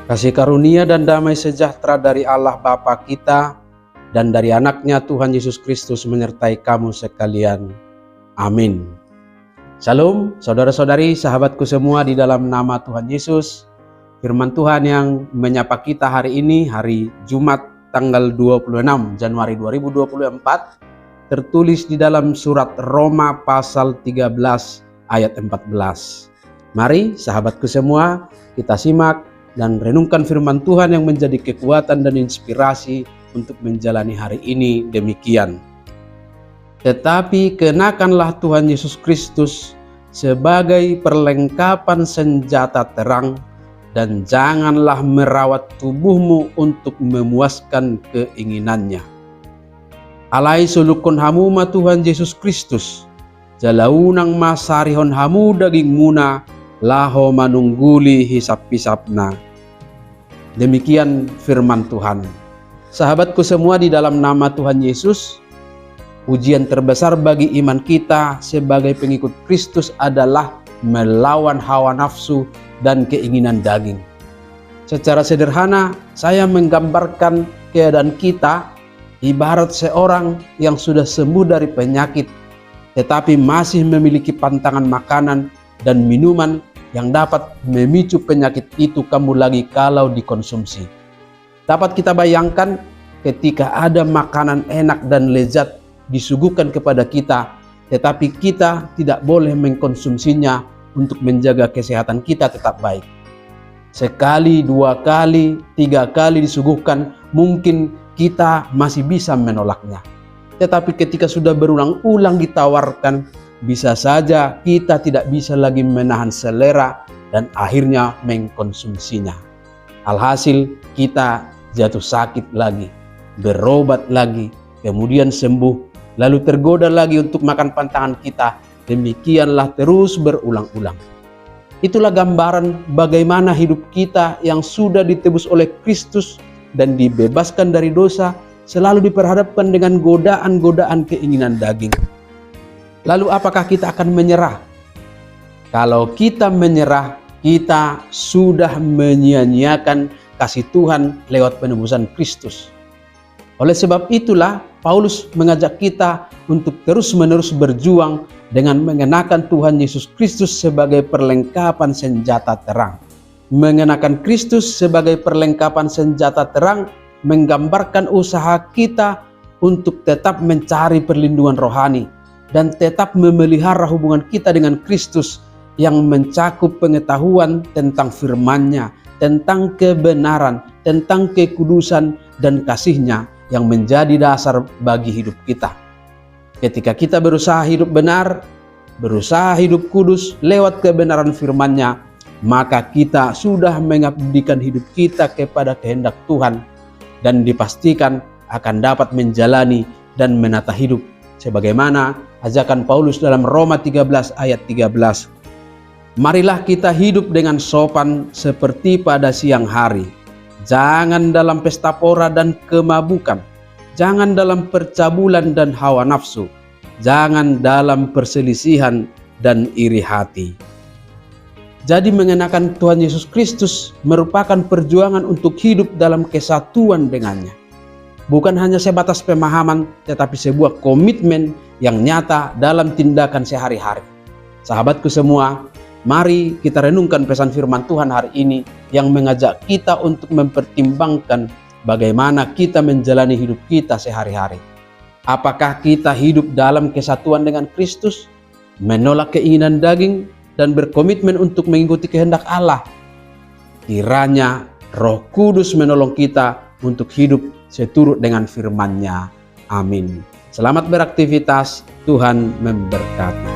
Kasih karunia dan damai sejahtera dari Allah Bapa kita dan dari anaknya Tuhan Yesus Kristus menyertai kamu sekalian. Amin. Shalom saudara-saudari, sahabatku semua di dalam nama Tuhan Yesus. Firman Tuhan yang menyapa kita hari ini, hari Jumat tanggal 26 Januari 2024, tertulis di dalam surat Roma pasal 13 ayat 14. Mari sahabatku semua, kita simak dan renungkan firman Tuhan yang menjadi kekuatan dan inspirasi untuk menjalani hari ini demikian. Tetapi kenakanlah Tuhan Yesus Kristus sebagai perlengkapan senjata terang, dan janganlah merawat tubuhmu untuk memuaskan keinginannya. Alai sulukon hamu ma Tuhan Yesus Kristus, jalaunang masarihon hamu daging muna, laho manungguli hisap-hisapna. Demikian firman Tuhan. Sahabatku semua di dalam nama Tuhan Yesus, ujian terbesar bagi iman kita sebagai pengikut Kristus adalah melawan hawa nafsu dan keinginan daging. Secara sederhana, saya menggambarkan keadaan kita ibarat seorang yang sudah sembuh dari penyakit, tetapi masih memiliki pantangan makanan dan minuman yang dapat memicu penyakit itu kambuh lagi kalau dikonsumsi. Dapat kita bayangkan ketika ada makanan enak dan lezat disuguhkan kepada kita, tetapi kita tidak boleh mengkonsumsinya untuk menjaga kesehatan kita tetap baik. Sekali, dua kali, tiga kali disuguhkan, mungkin kita masih bisa menolaknya. Tetapi ketika sudah berulang-ulang ditawarkan, bisa saja kita tidak bisa lagi menahan selera dan akhirnya mengkonsumsinya. Alhasil kita jatuh sakit lagi, berobat lagi, kemudian sembuh, lalu tergoda lagi untuk makan pantangan kita. Demikianlah terus berulang-ulang. Itulah gambaran bagaimana hidup kita yang sudah ditebus oleh Kristus dan dibebaskan dari dosa selalu diperhadapkan dengan godaan-godaan keinginan daging. Lalu apakah kita akan menyerah? Kalau kita menyerah, kita sudah menyia-nyiakan kasih Tuhan lewat penebusan Kristus. Oleh sebab itulah Paulus mengajak kita untuk terus-menerus berjuang dengan mengenakan Tuhan Yesus Kristus sebagai perlengkapan senjata terang. Mengenakan Kristus sebagai perlengkapan senjata terang menggambarkan usaha kita untuk tetap mencari perlindungan rohani dan tetap memelihara hubungan kita dengan Kristus yang mencakup pengetahuan tentang firman-Nya, tentang kebenaran, tentang kekudusan dan kasih-Nya yang menjadi dasar bagi hidup kita. Ketika kita berusaha hidup benar, berusaha hidup kudus lewat kebenaran firman-Nya, maka kita sudah mengabdikan hidup kita kepada kehendak Tuhan dan dipastikan akan dapat menjalani dan menata hidup sebagaimana ajakan Paulus dalam Roma 13 ayat 13. Marilah kita hidup dengan sopan seperti pada siang hari. Jangan dalam pesta pora dan kemabukan. Jangan dalam percabulan dan hawa nafsu. Jangan dalam perselisihan dan iri hati. Jadi mengenakan Tuhan Yesus Kristus merupakan perjuangan untuk hidup dalam kesatuan dengannya. Bukan hanya sebatas pemahaman, tetapi sebuah komitmen yang nyata dalam tindakan sehari-hari. Sahabatku semua, mari kita renungkan pesan firman Tuhan hari ini yang mengajak kita untuk mempertimbangkan bagaimana kita menjalani hidup kita sehari-hari. Apakah kita hidup dalam kesatuan dengan Kristus, menolak keinginan daging, dan berkomitmen untuk mengikuti kehendak Allah? Kiranya Roh Kudus menolong kita untuk hidup seturut dengan firman-Nya. Amin. Selamat beraktivitas, Tuhan memberkati.